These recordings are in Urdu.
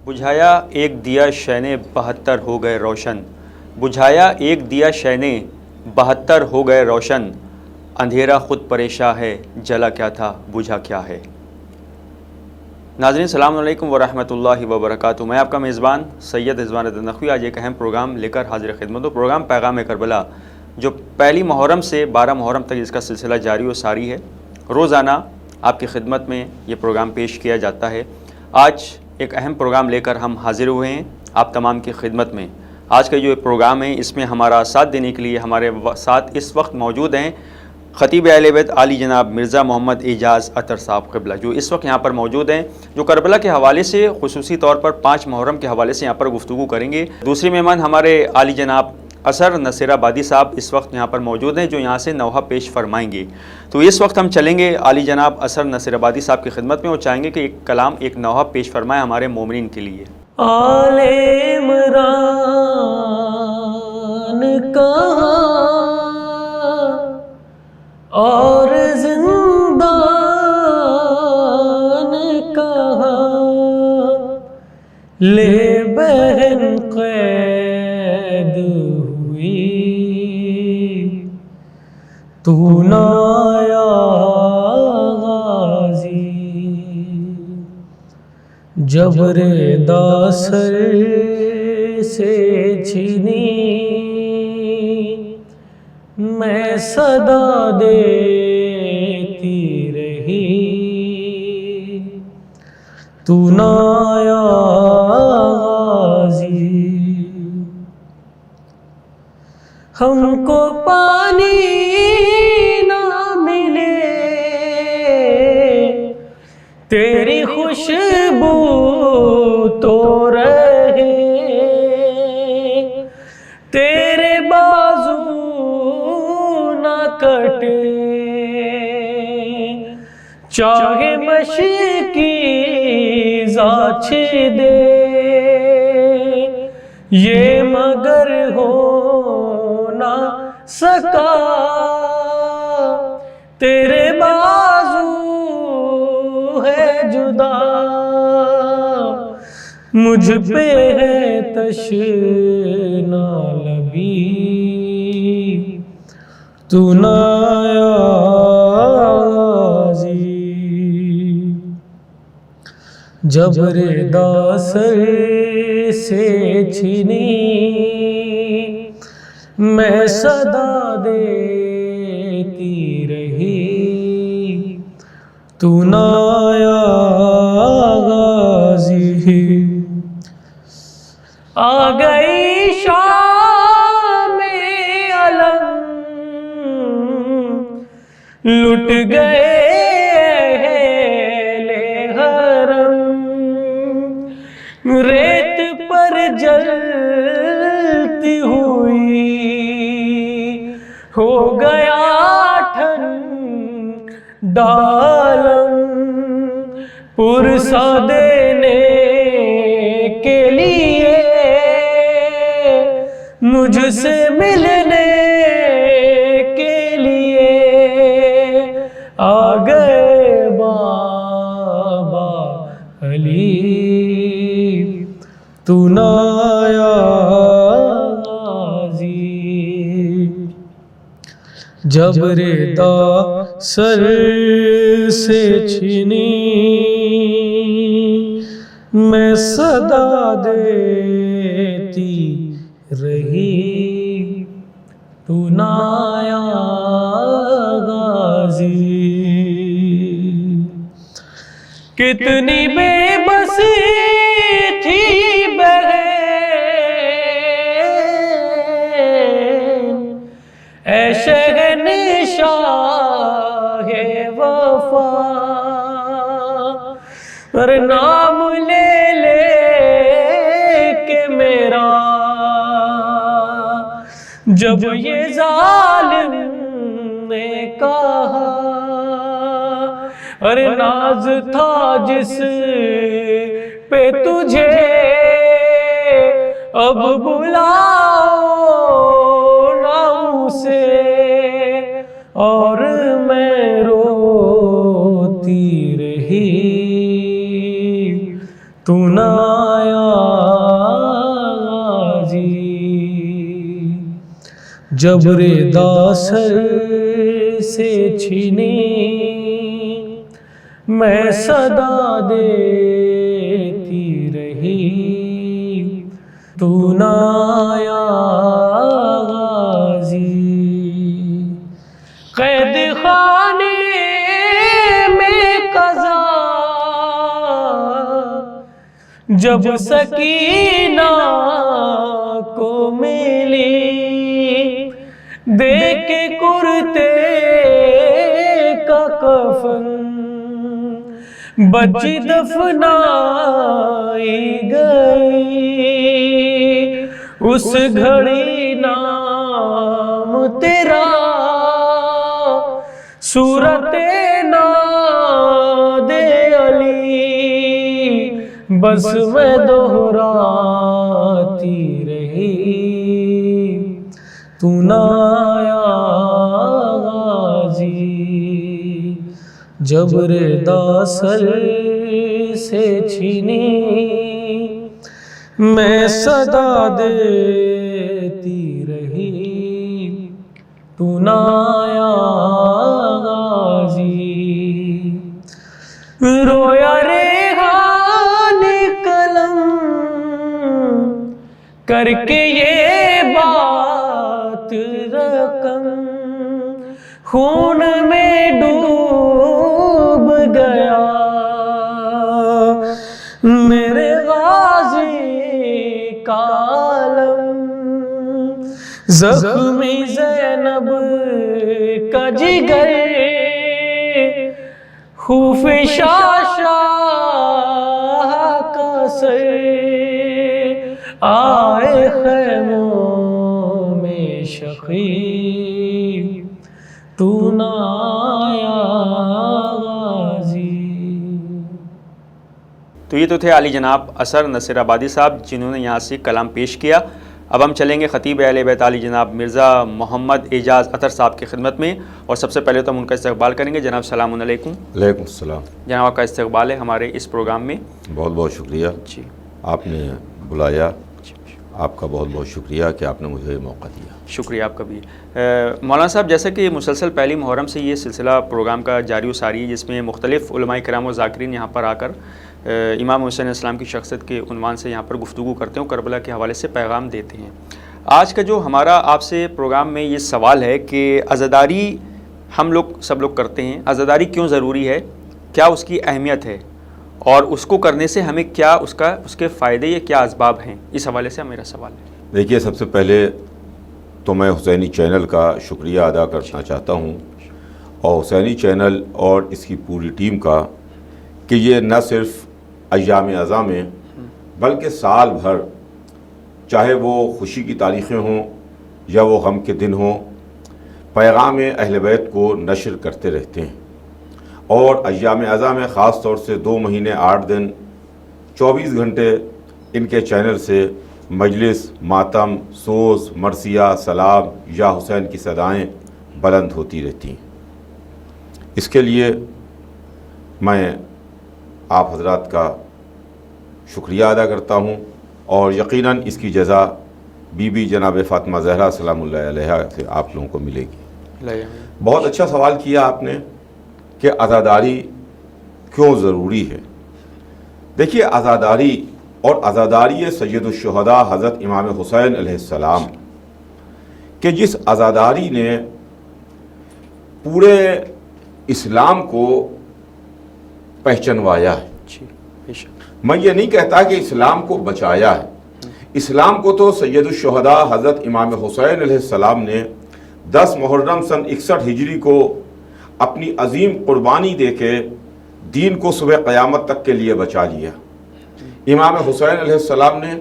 بجھایا ایک دیا شہ نے 72 ہو گئے روشن، بجھایا ایک دیا شہ نے 72 ہو گئے روشن، اندھیرا خود پریشاں ہے، جلا کیا تھا بجھا کیا ہے۔ ناظرین السلام علیکم ورحمۃ اللہ وبرکاتہ، میں آپ کا میزبان سید رضوان الدین نقوی آج ایک اہم پروگرام لے کر حاضر خدمت ہوں۔ پروگرام پیغام کربلا جو پہلی محرم سے 12 محرم تک اس کا سلسلہ جاری و ساری ہے، روزانہ آپ کی خدمت میں یہ پروگرام پیش کیا جاتا ہے۔ آج ایک اہم پروگرام لے کر ہم حاضر ہوئے ہیں آپ تمام کی خدمت میں۔ آج کا جو پروگرام ہے اس میں ہمارا ساتھ دینے کے لیے ہمارے ساتھ اس وقت موجود ہیں خطیب اہل بیت عالی جناب مرزا محمد اعجاز اطہر صاحب قبلہ، جو اس وقت یہاں پر موجود ہیں، جو کربلا کے حوالے سے خصوصی طور پر 5 محرم کے حوالے سے یہاں پر گفتگو کریں گے۔ دوسری مہمان ہمارے عالی جناب اثر نصیر آبادی صاحب اس وقت یہاں پر موجود ہیں، جو یہاں سے نوحہ پیش فرمائیں گے۔ تو اس وقت ہم چلیں گے عالی جناب اثر نصیر آبادی صاحب کی خدمت میں، اور چاہیں گے کہ ایک کلام ایک نوحہ پیش فرمائیں ہمارے مومنین کے لیے۔ آل عمران کہاں اور زندان کہاں، لے بہن قید ہوئی تو نہ آیا غازی، جبر داسر سے چھینی میں صدا دیتی رہی، تو نہ آیا غازی۔ ہم کو پانی نہ ملے تیری خوشبو تو رہے، تیرے بازو نہ کٹے، چاہے مشکی زاچ دے، یہ مگر ہو نہ سکا، تیرے بازو ہے جدا، مجھ پہ ہے تشنا لبی، تو نہ آیا غازی، جبر داسر سے چھینی میں صدا دیتی رہی، تو نہ آیا غازی۔ آ گئی شام علم، لٹ گئے اہل حرم، ریت پر جلتی ہوئی ہو گیا ٹھنڈا عالم، پرسا دینے کے لیے مجھ سے ملنے کے لیے آ گئے بابا علی، تو نہ آیا غازی، جبر داسر سے چھینی میں صدا دیتی رہی، تو نہ آیا غازی۔ کتنی بے بسی تھی بہن اے شہنشاہ وفا، پر نام لے لے کے میرا جب یہ ظالم نے کہا ارے ناز تھا جس پہ تجھے اب بلاؤ نہ اسے، اور میں روتی رہی تو نہ آیا غازی، جبر داسر سے چھینی میں صدا دیتی رہی تو نہ آیا غازی، قید خانے میں قضا جب سکینہ کو ملی، دیکھ کے کرتے کا کفن بچی دفنائی گئی، اس گھڑی نام تیرا صورت ناد علی بس میں دہراتی رہی تو نہ آیا غازی، جبر داسر سے چھینی میں صدا دیتی رہی تو نہ آیا غازی، رویا ریحان قلم کر کے یہ بات رقم، خون میں ڈوب گیا میرے غازی کا عالم، زخمی زینب کا جگر خوف شاہ کا سر، آئے خیموں میں شقی تو نہ آیا غازی۔ تو یہ تو تھے عالی جناب اثر نصیر آبادی صاحب جنہوں نے یہاں سے کلام پیش کیا۔ اب ہم چلیں گے خطیب اہل بیت علی جناب مرزا محمد اعجاز اطہر صاحب کی خدمت میں، اور سب سے پہلے تو ہم ان کا استقبال کریں گے۔ جناب السلام علیکم۔ وعلیکم السلام۔ جناب آپ کا استقبال ہے ہمارے اس پروگرام میں۔ بہت بہت شکریہ جی، آپ نے بلایا، آپ کا بہت بہت شکریہ کہ آپ نے مجھے یہ موقع دیا۔ شکریہ آپ کا بھی۔ مولانا صاحب، جیسا کہ مسلسل پہلی محرم سے یہ سلسلہ پروگرام کا جاری و ساری ہے، جس میں مختلف علماء کرام و ذاکرین یہاں پر آ کر امام حسین علیہ السلام کی شخصیت کے عنوان سے یہاں پر گفتگو کرتے ہیں، کربلا کے حوالے سے پیغام دیتے ہیں۔ آج کا جو ہمارا آپ سے پروگرام میں یہ سوال ہے کہ عزاداری ہم لوگ سب لوگ کرتے ہیں، عزاداری کیوں ضروری ہے، کیا اس کی اہمیت ہے، اور اس کو کرنے سے ہمیں کیا اس کے فائدے یا کیا اسباب ہیں، اس حوالے سے میرا سوال ہے۔ دیکھیے، سب سے پہلے تو میں حسینی چینل کا شکریہ ادا کرنا چاہتا ہوں، اور حسینی چینل اور اس کی پوری ٹیم کا، کہ یہ نہ صرف ایام اعزاں میں بلکہ سال بھر، چاہے وہ خوشی کی تاریخیں ہوں یا وہ غم کے دن ہوں، پیغام اہل بیت کو نشر کرتے رہتے ہیں۔ اور ایام اعزاں میں خاص طور سے 2 مہینے 8 دن 24 گھنٹے ان کے چینل سے مجلس، ماتم، سوز، مرثیہ، سلام یا حسین کی صدائیں بلند ہوتی رہتی ہیں۔ اس کے لیے میں آپ حضرات کا شکریہ ادا کرتا ہوں، اور یقیناً اس کی جزا بی بی جناب فاطمہ زہرا سلام اللہ علیہا سے آپ لوگوں کو ملے گی۔ بہت اچھا سوال کیا آپ نے کہ عزاداری کیوں ضروری ہے۔ دیکھیے، عزاداری اور عزاداری سید الشہداء حضرت امام حسین علیہ السلام، کہ جس عزاداری نے پورے اسلام کو پہچنوایا ہے۔ میں یہ نہیں کہتا کہ اسلام کو بچایا ہے، اسلام کو تو سید الشہداء حضرت امام حسین علیہ السلام نے 10 محرم سن 61 ہجری کو اپنی عظیم قربانی دے کے دین کو صبح قیامت تک کے لیے بچا لیا۔ امام حسین علیہ السلام نے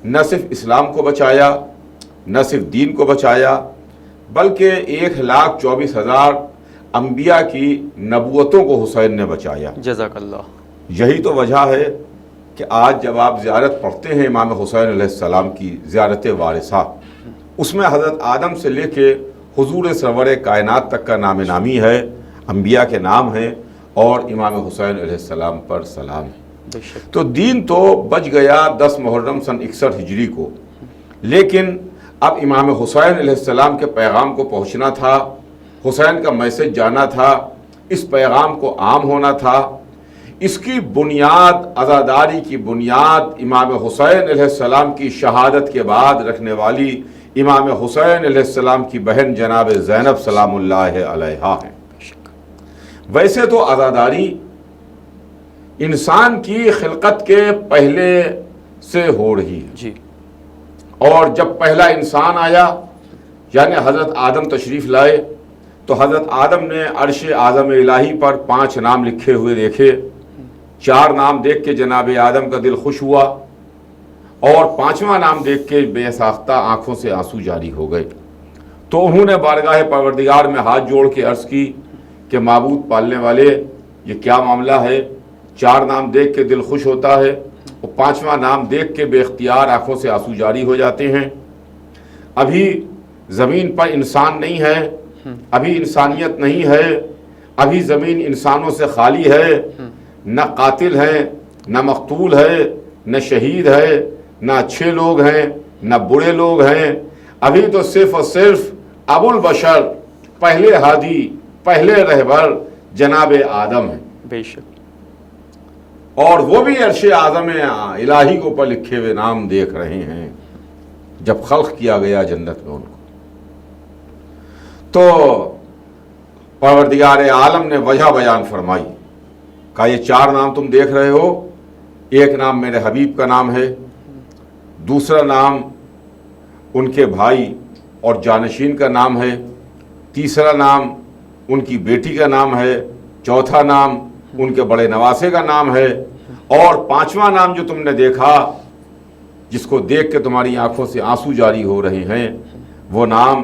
نہ صرف اسلام کو بچایا نہ صرف دین کو بچایا بلکہ 1,24,000 انبیاء کی نبوتوں کو حسین نے بچایا۔ جزاک اللہ۔ یہی تو وجہ ہے کہ آج جب آپ زیارت پڑھتے ہیں امام حسین علیہ السلام کی زیارت وارثہ، اس میں حضرت آدم سے لے کے حضور سرور کائنات تک کا نام نامی ہے، انبیاء کے نام ہیں اور امام حسین علیہ السلام پر سلام ہے۔ بے شک۔ تو دین تو بچ گیا 10 محرم سن 61 ہجری کو، لیکن اب امام حسین علیہ السلام کے پیغام کو پہنچنا تھا، حسین کا میسج جانا تھا، اس پیغام کو عام ہونا تھا۔ اس کی بنیاد، عزاداری کی بنیاد امام حسین علیہ السلام کی شہادت کے بعد رکھنے والی امام حسین علیہ السلام کی بہن جناب زینب سلام اللہ علیہا ہے۔ ویسے تو عزاداری انسان کی خلقت کے پہلے سے ہو رہی ہے جی۔ اور جب پہلا انسان آیا یعنی حضرت آدم تشریف لائے تو حضرت آدم نے عرش اعظم الہی پر 5 نام لکھے ہوئے دیکھے۔ 4 نام دیکھ کے جناب آدم کا دل خوش ہوا اور 5واں نام دیکھ کے بے ساختہ آنکھوں سے آنسو جاری ہو گئے۔ تو انہوں نے بارگاہ پروردگار میں ہاتھ جوڑ کے عرض کی کہ معبود پالنے والے، یہ کیا معاملہ ہے؟ 4 نام دیکھ کے دل خوش ہوتا ہے اور 5واں نام دیکھ کے بے اختیار آنکھوں سے آنسو جاری ہو جاتے ہیں۔ ابھی زمین پر انسان نہیں ہے، ابھی انسانیت نہیں ہے، ابھی زمین انسانوں سے خالی ہے، نہ قاتل ہے، نہ مقتول ہے، نہ شہید ہے، نہ اچھے لوگ ہیں، نہ برے لوگ ہیں۔ ابھی تو صرف اور صرف ابو البشر، پہلے ہادی، پہلے رہبر جناب آدم ہیں، بے شک۔ اور وہ بھی عرش اعظم الہی کو پر لکھے ہوئے نام دیکھ رہے ہیں جب خلق کیا گیا جنت میں ان کو۔ تو پروردگار عالم نے وجہ بیان فرمائی، کہا یہ 4 نام تم دیکھ رہے ہو، ایک نام میرے حبیب کا نام ہے، دوسرا نام ان کے بھائی اور جانشین کا نام ہے، تیسرا نام ان کی بیٹی کا نام ہے، چوتھا نام ان کے بڑے نواسے کا نام ہے، اور 5واں نام جو تم نے دیکھا جس کو دیکھ کے تمہاری آنکھوں سے آنسو جاری ہو رہے ہیں، وہ نام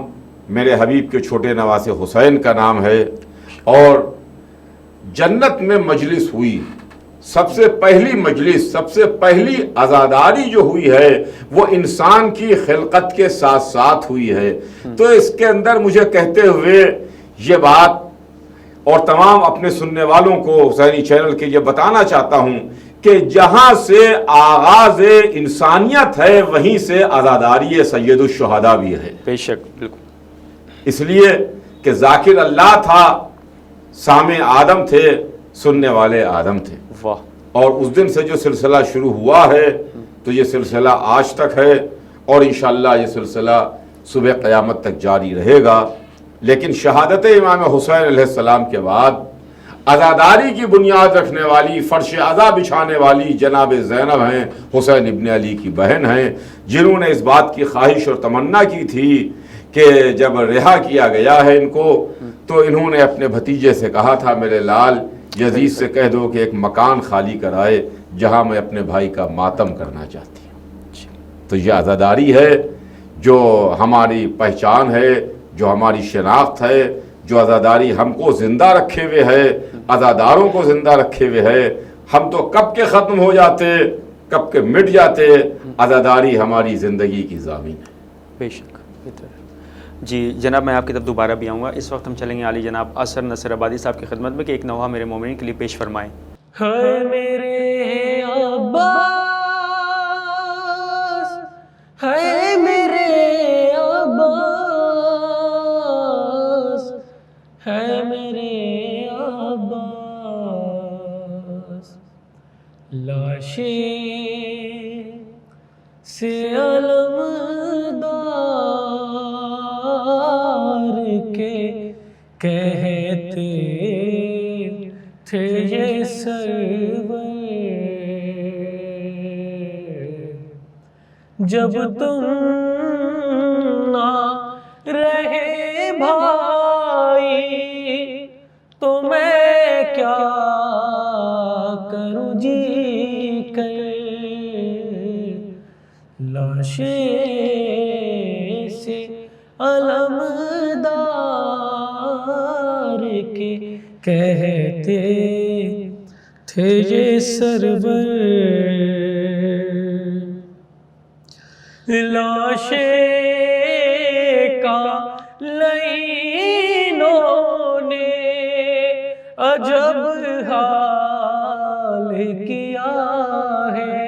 میرے حبیب کے چھوٹے نواسے حسین کا نام ہے۔ اور جنت میں مجلس ہوئی، سب سے پہلی مجلس، سب سے پہلی عزاداری جو ہوئی ہے وہ انسان کی خلقت کے ساتھ ساتھ ہوئی ہے۔ تو اس کے اندر مجھے کہتے ہوئے یہ بات اور تمام اپنے سننے والوں کو حسینی چینل کے یہ بتانا چاہتا ہوں کہ جہاں سے آغاز انسانیت ہے وہیں سے عزاداری سید الشہداء بھی ہے۔ بے شک، بالکل۔ اس لیے کہ ذاکر اللہ تھا، سامع آدم تھے، سننے والے آدم تھے۔ واہ۔ اور اس دن سے جو سلسلہ شروع ہوا ہے تو یہ سلسلہ آج تک ہے اور انشاءاللہ یہ سلسلہ صبح قیامت تک جاری رہے گا۔ لیکن شہادت امام حسین علیہ السلام کے بعد عزاداری کی بنیاد رکھنے والی، فرش عزا بچھانے والی جناب زینب ہیں، حسین ابن علی کی بہن ہیں، جنہوں نے اس بات کی خواہش اور تمنا کی تھی کہ جب رہا کیا گیا ہے ان کو تو انہوں نے اپنے بھتیجے سے کہا تھا، میرے لال یزید سے کہہ دو کہ ایک مکان خالی کرائے جہاں میں اپنے بھائی کا ماتم کرنا چاہتی ہوں۔ تو یہ عزاداری ہے جو ہماری پہچان ہے، جو ہماری شناخت ہے، جو عزاداری ہم کو زندہ رکھے ہوئے ہے، عزاداروں کو زندہ رکھے ہوئے ہے۔ ہم تو کب کے ختم ہو جاتے، کب کے مٹ جاتے، عزاداری ہماری زندگی کی ضامن ہے۔ بے شک۔ جی جناب، میں آپ کی طرف دوبارہ بھی آؤں گا۔ اس وقت ہم چلیں گے عالی جناب اثر نصر آبادی صاحب کی خدمت میں کہ ایک نوحہ میرے مومنین کے لیے پیش فرمائیں۔ ہے میرے عباس، ہے میرے عباس، ہے میرے عباس، لاشیں سے علمدار کے کہتے تھے یہ سرور، جب تم نہ رہے بھائی تو میں کیا کروں جی کر، لاشیں تھے یہ سرور، لاشیں کا لعینوں نے عجب حال کیا ہے،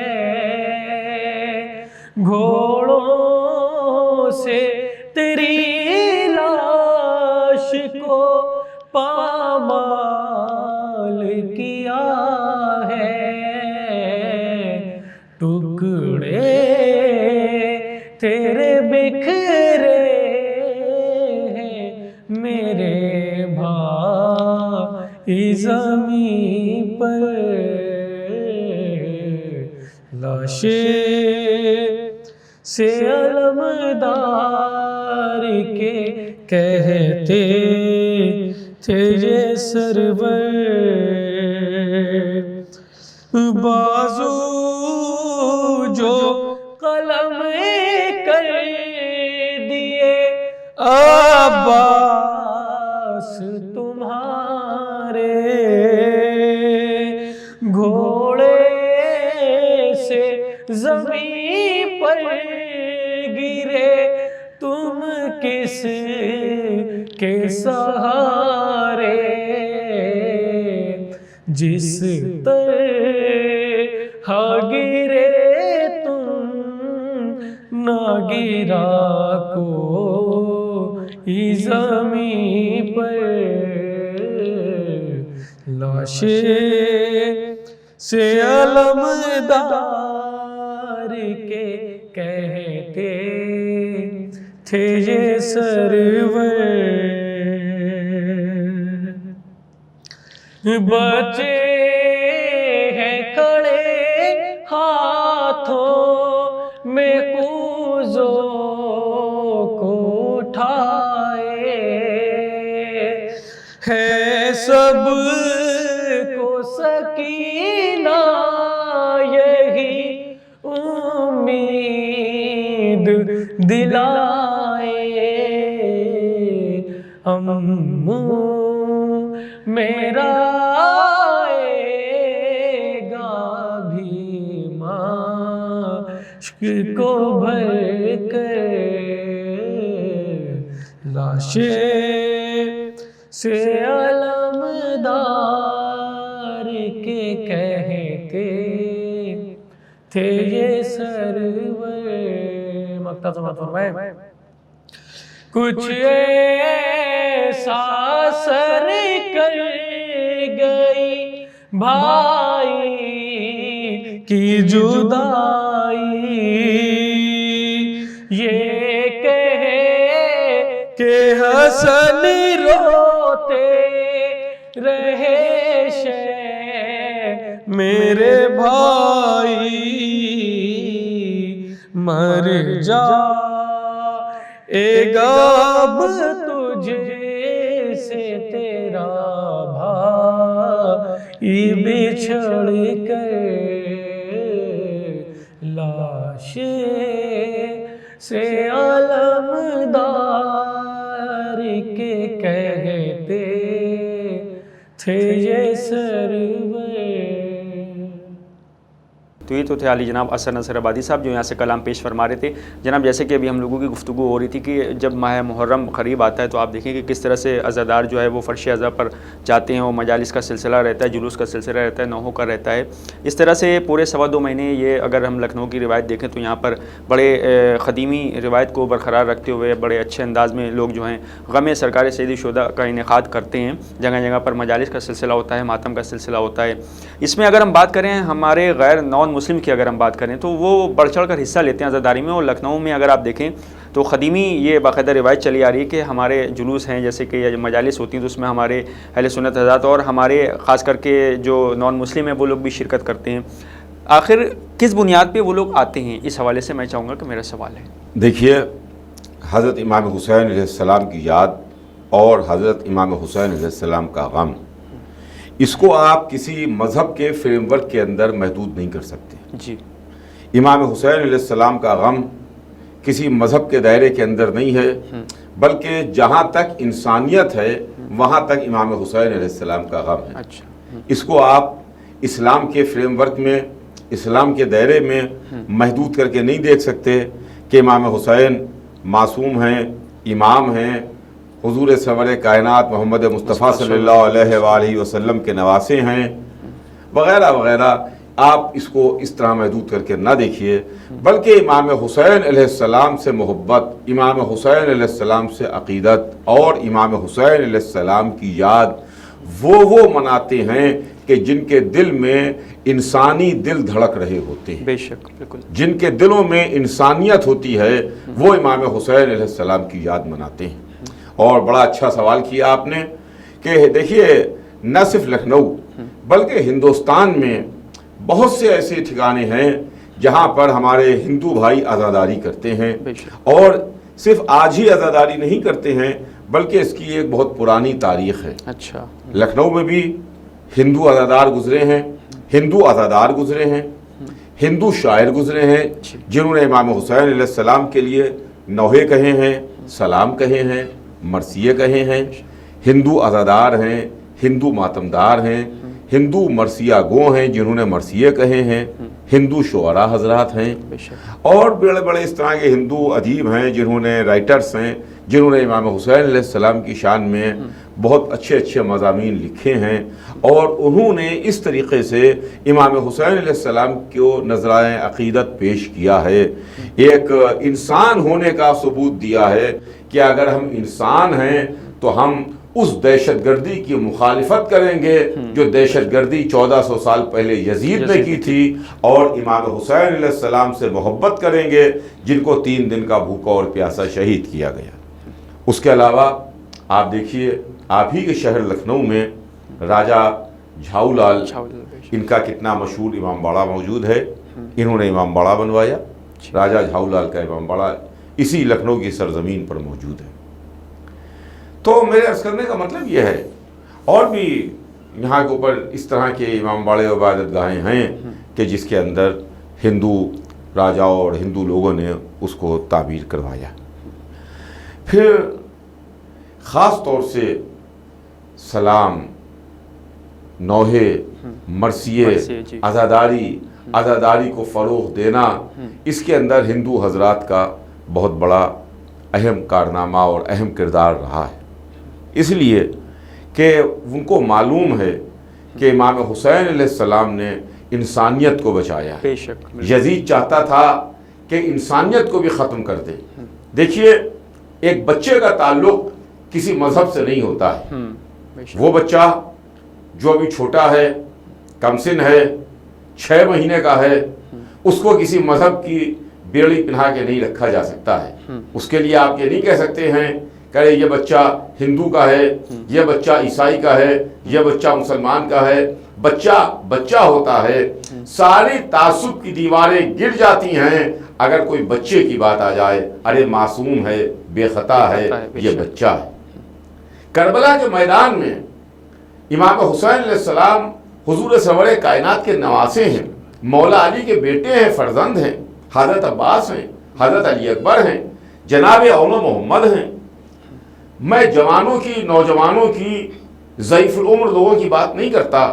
گھوڑوں سے تیری لاش کو پامال کیا ہے، ٹکڑے تیرے بکھرے ہیں میرے بھائی زمین پر، لاشیں سے علمدار کے کہتے تھے یہ سرور، بازو جو قلم کر دیے عباس تمہارے، گھوڑے سے زمین پر گرے تم کس کے سہارے، جس طرح گرے تم نہ گرا کوئی زمین پر، لاشیں سے علمدار کے کہتے تھے یہ سرور، بچے ہیں کھڑے ہاتھوں میں کوزوں کو اٹھائے، ہے سب کو سکینہ یہی امید دلائے، میرا آئے گا بھی مشق کو بھر کر، لاشیں سے علمدار کے کہتے تھے یہ سرور، مقطع سماعت فرمائے، کچھ ایسا سر کر گئی بھائی کی جدائی، یہ کہے کہ حسن روتے رہے شے میرے بھائی، مر جائے گا اب تجھے سے تیرا بھائی بچھڑ کر، لاشیں سے علمدار کے کہتے تھے یہ سرور۔ تو یہ تو تھے عالی جناب اثر نصر آبادی صاحب جو یہاں سے کلام پیش فرما رہے تھے۔ جناب جیسے کہ ابھی ہم لوگوں کی گفتگو ہو رہی تھی کہ جب ماہ محرم قریب آتا ہے تو آپ دیکھیں کہ کس طرح سے عزادار جو ہے وہ فرش عزا پر جاتے ہیں، اور مجالس کا سلسلہ رہتا ہے، جلوس کا سلسلہ رہتا ہے، نوحوں کا رہتا ہے۔ اس طرح سے پورے 2.25 مہینے یہ اگر ہم لکھنؤ کی روایت دیکھیں تو یہاں پر بڑے قدیمی روایت کو برقرار رکھتے ہوئے بڑے اچھے انداز میں لوگ جو ہیں غم سرکار سید شہداء کا انعقاد کرتے ہیں۔ جگہ جگہ پر مجالس کا سلسلہ ہوتا ہے، ماتم کا سلسلہ ہوتا ہے۔ اس میں اگر ہم بات کریں ہمارے غیر نان مسلم کی اگر ہم بات کریں تو وہ بڑھ چڑھ کر حصہ لیتے ہیں عزاداری میں، اور لکھنؤ میں اگر آپ دیکھیں تو قدیمی یہ باقاعدہ روایت چلی آ رہی ہے کہ ہمارے جلوس ہیں جیسے کہ مجالس ہوتی ہیں تو اس میں ہمارے اہل سنت حضرات اور ہمارے خاص کر کے جو نان مسلم ہیں وہ لوگ بھی شرکت کرتے ہیں۔ آخر کس بنیاد پہ وہ لوگ آتے ہیں، اس حوالے سے میں چاہوں گا کہ میرا سوال ہے۔ دیکھیے، حضرت امام حسین علیہ السلام کی یاد اور حضرت امام حسین علیہ السلام کا غم، اس کو آپ کسی مذہب کے فریم ورک کے اندر محدود نہیں کر سکتے۔ جی، امام حسین علیہ السلام کا غم کسی مذہب کے دائرے کے اندر نہیں ہے، بلکہ جہاں تک انسانیت ہے وہاں تک امام حسین علیہ السلام کا غم ہے۔ اچھا، اس کو آپ اسلام کے فریم ورک میں، اسلام کے دائرے میں محدود کر کے نہیں دیکھ سکتے کہ امام حسین معصوم ہیں، امام ہیں، حضور سرور کائنات محمد مصطفیٰ صلی اللہ علیہ وآلہ وسلم کے نواسے ہیں وغیرہ وغیرہ. آپ اس کو اس طرح محدود کر کے نہ دیکھیے، بلکہ امام حسین علیہ السلام سے محبت، امام حسین علیہ السلام سے عقیدت اور امام حسین علیہ السلام کی یاد وہ مناتے ہیں کہ جن کے دل میں انسانی دل دھڑک رہے ہوتے ہیں. بے شک، بالکل. جن کے دلوں میں انسانیت ہوتی ہے وہ امام حسین علیہ السلام کی یاد مناتے ہیں. اور بڑا اچھا سوال کیا آپ نے کہ دیکھیے نہ صرف لکھنؤ بلکہ ہندوستان میں بہت سے ایسے ٹھکانے ہیں جہاں پر ہمارے ہندو بھائی عزاداری کرتے ہیں، اور صرف آج ہی عزاداری نہیں کرتے ہیں بلکہ اس کی ایک بہت پرانی تاریخ ہے. اچھا. لکھنؤ میں بھی ہندو عزادار گزرے ہیں، ہندو عزادار گزرے ہیں، ہندو شاعر گزرے ہیں جنہوں نے امام حسین علیہ السلام کے لیے نوحے کہے ہیں، سلام کہے ہیں، مرثیے کہے ہیں. ہندو عزادار ہیں، ہندو ماتمدار ہیں، ہندو مرثیہ گو ہیں جنہوں نے مرثیے کہے ہیں، ہندو شعراء حضرات ہیں، اور بڑے بڑے اس طرح کے ہندو ادیب ہیں جنہوں نے رائٹرز ہیں جنہوں نے امام حسین علیہ السلام کی شان میں بہت اچھے اچھے مضامین لکھے ہیں، اور انہوں نے اس طریقے سے امام حسین علیہ السلام کو نذرائے عقیدت پیش کیا ہے، ایک انسان ہونے کا ثبوت دیا ہے کہ اگر ہم انسان ہیں تو ہم اس دہشت گردی کی مخالفت کریں گے جو دہشت گردی 1400 سال پہلے یزید نے کی تھی، اور امام حسین علیہ السلام سے محبت کریں گے جن کو 3 دن کا بھوکا اور پیاسا شہید کیا گیا. اس کے علاوہ آپ دیکھیے آپ ہی کے شہر لکھنؤ میں راجہ جھاؤ لال، ان کا کتنا مشہور امام باڑہ موجود ہے. انہوں نے امام باڑہ بنوایا. راجہ جھاؤ لال کا امام باڑہ اسی لکھنؤ کی سرزمین پر موجود ہے. تو میرے عرض کرنے کا مطلب یہ ہے اور بھی یہاں کے اوپر اس طرح کے امام باڑے عبادت گاہیں ہیں کہ جس کے اندر ہندو راجاؤں اور ہندو لوگوں نے اس کو تعبیر کروایا. پھر خاص طور سے سلام، نوحے، مرثیے، عزاداری کو فروغ دینا، اس کے اندر ہندو حضرات کا بہت بڑا اہم کارنامہ اور اہم کردار رہا ہے. اس لیے کہ ان کو معلوم ہے کہ امام حسین علیہ السلام نے انسانیت کو بچایا ہے. یزید چاہتا تھا کہ انسانیت کو بھی ختم کر دے. دیکھیے ایک بچے کا تعلق کسی مذہب سے نہیں ہوتا ہے. وہ بچہ جو ابھی چھوٹا ہے، کم سن ہے، 6 مہینے کا ہے، اس کو کسی مذہب کی بیڑی پہنا کے نہیں رکھا جا سکتا ہے. اس کے لیے آپ یہ نہیں کہہ سکتے ہیں کہ یہ بچہ ہندو کا ہے، یہ بچہ عیسائی کا ہے، یہ بچہ مسلمان کا ہے. بچہ ہوتا ہے. ساری تعصب کی دیواریں گر جاتی ہیں اگر کوئی بچے کی بات آ جائے. ارے معصوم ہے، بے خطا ہے، یہ بچہ ہے. کربلا کے میدان میں امام حسین علیہ السلام حضور سرور کائنات کے نواسے ہیں، مولا علی کے بیٹے ہیں، فرزند ہیں. حضرت عباس ہیں، حضرت علی اکبر ہیں، جناب اول محمد ہیں. میں جوانوں کی، نوجوانوں کی، ضعیف العمر لوگوں کی بات نہیں کرتا،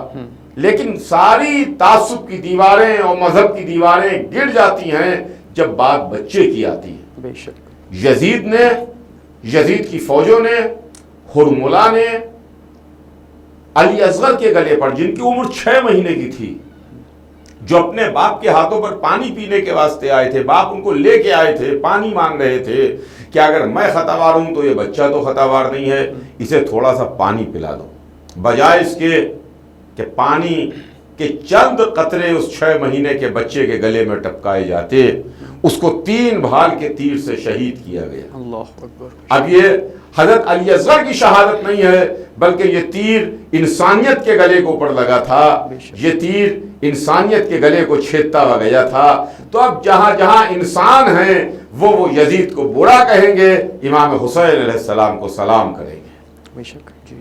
لیکن ساری تعصب کی دیواریں اور مذہب کی دیواریں گر جاتی ہیں جب بات بچے کی آتی ہے. بے شک. یزید کی فوجوں نے، ہرملا نے علی اصغر کے گلے پر، جن کی عمر 6 مہینے کی تھی، جو اپنے باپ کے ہاتھوں پر پانی پینے کے واسطے آئے تھے، باپ ان کو لے کے آئے تھے، پانی مانگ رہے تھے کہ اگر میں خطاوار ہوں تو یہ بچہ تو خطاوار نہیں ہے، اسے تھوڑا سا پانی پلا دو. بجائے اس کے کہ پانی کے چند قطرے اس 6 مہینے کے بچے کے گلے میں ٹپکائے جاتے، اس کو 3 بھال کے تیر سے شہید کیا گیا. اللہ اکبر. اب یہ حضرت علی اصغر کی شہادت نہیں ہے بلکہ یہ تیر انسانیت کے گلے کو اوپر لگا تھا، یہ تیر انسانیت کے گلے کو چھیدتا ہوا گیا تھا. تو اب جہاں جہاں انسان ہیں وہ یزید کو برا کہیں گے، امام حسین علیہ السلام کو سلام کریں گے. بے شک. جی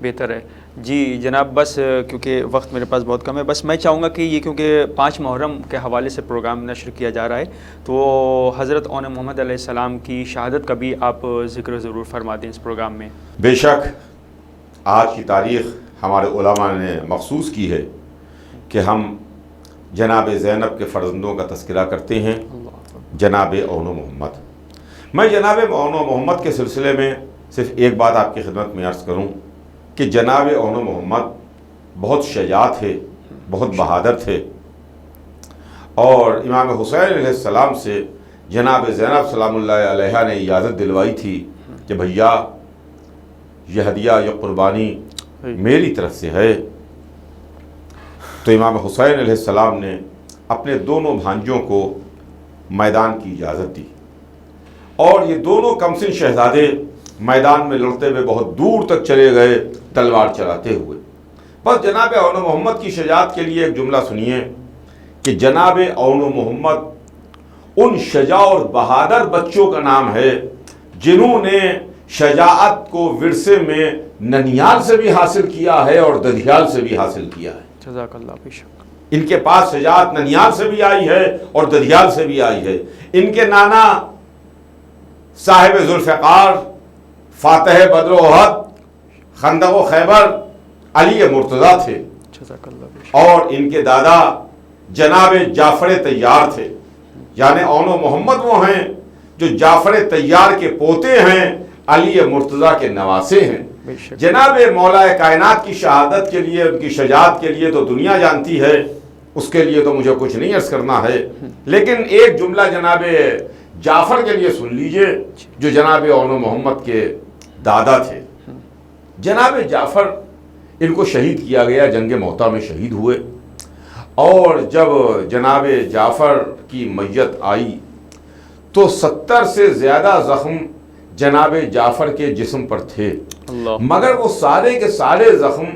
بہتر ہے. جی جناب، بس کیونکہ وقت میرے پاس بہت کم ہے، بس میں چاہوں گا کہ یہ کیونکہ 5 محرم کے حوالے سے پروگرام نشر کیا جا رہا ہے تو حضرت اون محمد علیہ السلام کی شہادت کا بھی آپ ذکر ضرور فرما دیں اس پروگرام میں. بے شک آج کی تاریخ ہمارے علماء نے مخصوص کی ہے کہ ہم جناب زینب کے فرزندوں کا تذکرہ کرتے ہیں، جناب اون و محمد۔ میں جناب اون و محمد کے سلسلے میں صرف ایک بات آپ کی خدمت میں عرض کروں کہ جناب اون و محمد بہت شجاع تھے، بہت بہادر تھے، اور امام حسین علیہ السلام سے جناب زینب سلام اللہ علیہا نے اجازت دلوائی تھی کہ بھیا یہ ہدیہ، یہ قربانی میری طرف سے ہے۔ تو امام حسین علیہ السلام نے اپنے دونوں بھانجوں کو میدان کی اجازت دی، اور یہ دونوں کمسن شہزادے میدان میں لڑتے ہوئے بہت دور تک چلے گئے تلوار چلاتے ہوئے۔ بس جناب اون و محمد کی شجاعت کے لیے ایک جملہ سنیے کہ جناب اون و محمد ان شجاع اور بہادر بچوں کا نام ہے جنہوں نے شجاعت کو ورثے میں ننیال سے بھی حاصل کیا ہے اور ددھیال سے بھی حاصل کیا ہے۔ جزاک اللہ بے شک۔ ان کے پاس شجاعت ننیال سے بھی آئی ہے اور ددھیال سے بھی آئی ہے۔ ان کے نانا صاحب ذوالفقار، فاتح بدر و احد، خندق و خیبر علی مرتضیٰ تھے، جزاک اللہ بے شک۔ اور ان کے دادا جناب جعفر طیار تھے، یعنی اون و محمد وہ ہیں جو جعفر طیار کے پوتے ہیں، علی مرتضیٰ کے نواسے ہیں۔ بے شک۔ جناب مولا کائنات کی شہادت کے لیے، ان کی شجاعت کے لیے تو دنیا جانتی ہے، اس کے لیے تو مجھے کچھ نہیں عرض کرنا ہے، لیکن ایک جملہ جناب جعفر کے لیے سن لیجئے جو جناب اون و محمد کے دادا تھے۔ جناب جعفر، ان کو شہید کیا گیا، جنگ موتا میں شہید ہوئے، اور جب جناب جعفر کی میت آئی تو 70 سے زیادہ زخم جناب جعفر کے جسم پر تھے، اللہ، مگر وہ سارے کے سارے زخم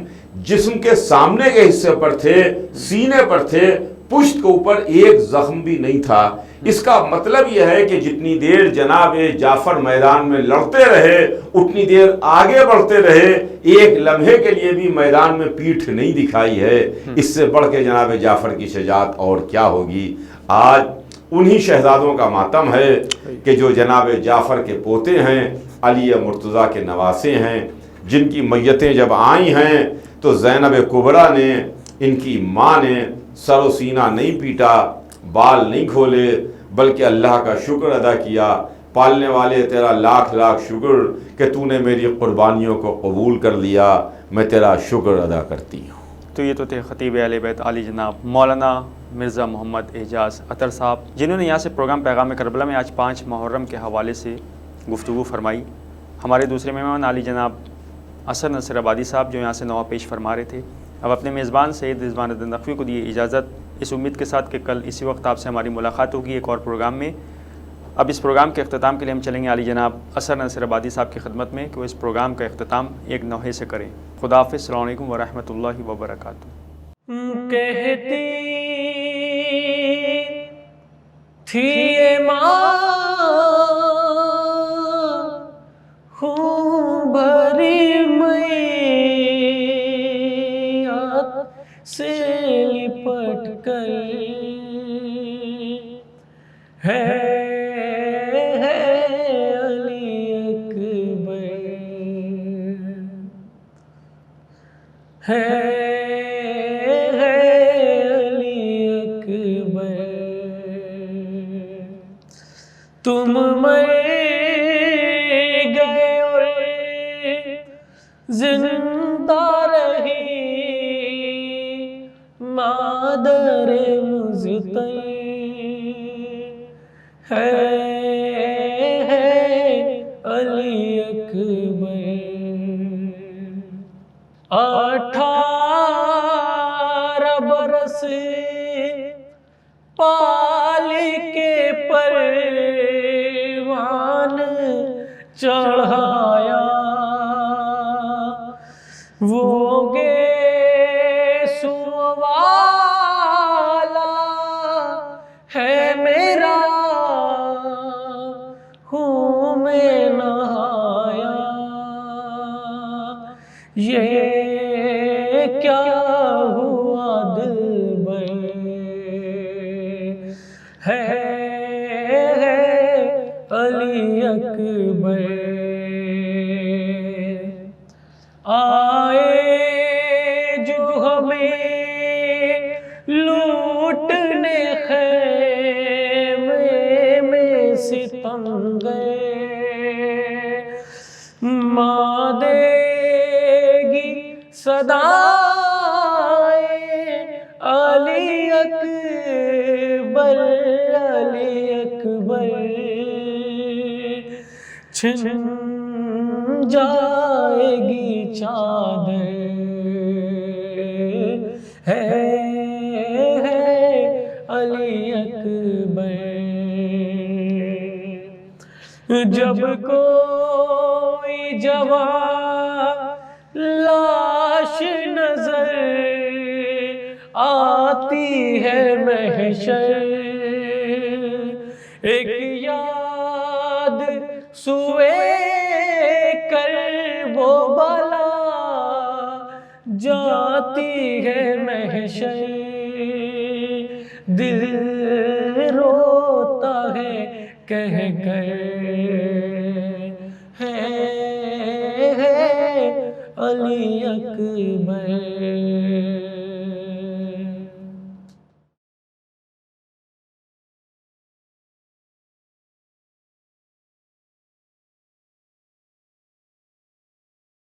جسم کے سامنے کے حصے پر تھے، سینے پر تھے، پشت کے اوپر ایک زخم بھی نہیں تھا۔ اس کا مطلب یہ ہے کہ جتنی دیر جناب جعفر میدان میں لڑتے رہے اتنی دیر آگے بڑھتے رہے، ایک لمحے کے لیے بھی میدان میں پیٹھ نہیں دکھائی ہے۔ اس سے بڑھ کے جناب جعفر کی شجاعت اور کیا ہوگی۔ آج انہی شہزادوں کا ماتم ہے کہ جو جناب جعفر کے پوتے ہیں، علی مرتضیٰ کے نواسے ہیں، جن کی میتیں جب آئی ہیں تو زینب کبریٰ نے، ان کی ماں نے سر و سینہ نہیں پیٹا، بال نہیں کھولے، بلکہ اللہ کا شکر ادا کیا، پالنے والے تیرا لاکھ لاکھ شکر کہ تو نے میری قربانیوں کو قبول کر لیا، میں تیرا شکر ادا کرتی ہوں۔ تو یہ تو تھے خطیب اہل بیت علی جناب مولانا مرزا محمد اعجاز عطر صاحب، جنہوں نے یہاں سے پروگرام پیغام کربلا میں آج 5 محرم کے حوالے سے گفتگو فرمائی۔ ہمارے دوسرے مہمان علی جناب اثر نصر آبادی صاحب جو یہاں سے نواب پیش فرما رہے تھے۔ اب اپنے میزبان سید رضوان الدین نقوی کو دیے اجازت، اس امید کے ساتھ کہ کل اسی وقت آپ سے ہماری ملاقات ہوگی ایک اور پروگرام میں۔ اب اس پروگرام کے اختتام کے لیے ہم چلیں گے علی جناب اثر نصر آبادی صاحب کی خدمت میں کہ وہ اس پروگرام کا اختتام ایک نوحے سے کریں۔ خدا حافظ، السلام علیکم ورحمۃ اللہ وبرکاتہ۔ کہتی تھی یہ ماں خون بھری میات سے لپٹ کر ہے علی اکبر، ہے علی اکبر، تم مر گئے اور زندہ رہی مادر مزتر، ہے علی اکبر، 18 برس پال کے پروان چڑھایا، وہ گیسو والا ہے میرا، ہوں میں نہایا، یہ کیا ہوا دلبر، ہے علی اکبر، آئے جو ہمیں ماں دے گی صدائے علی اکبر علی اکبر، چھن جائے گی چادر، ہے علی اکبر۔ جب کوئی جوان لاش نظر آتی ہے محشر، ایک یاد سوئے کرب و بلا جاتی ہے محشر، دل روتا ہے کہہ کر ہے علی اکبر۔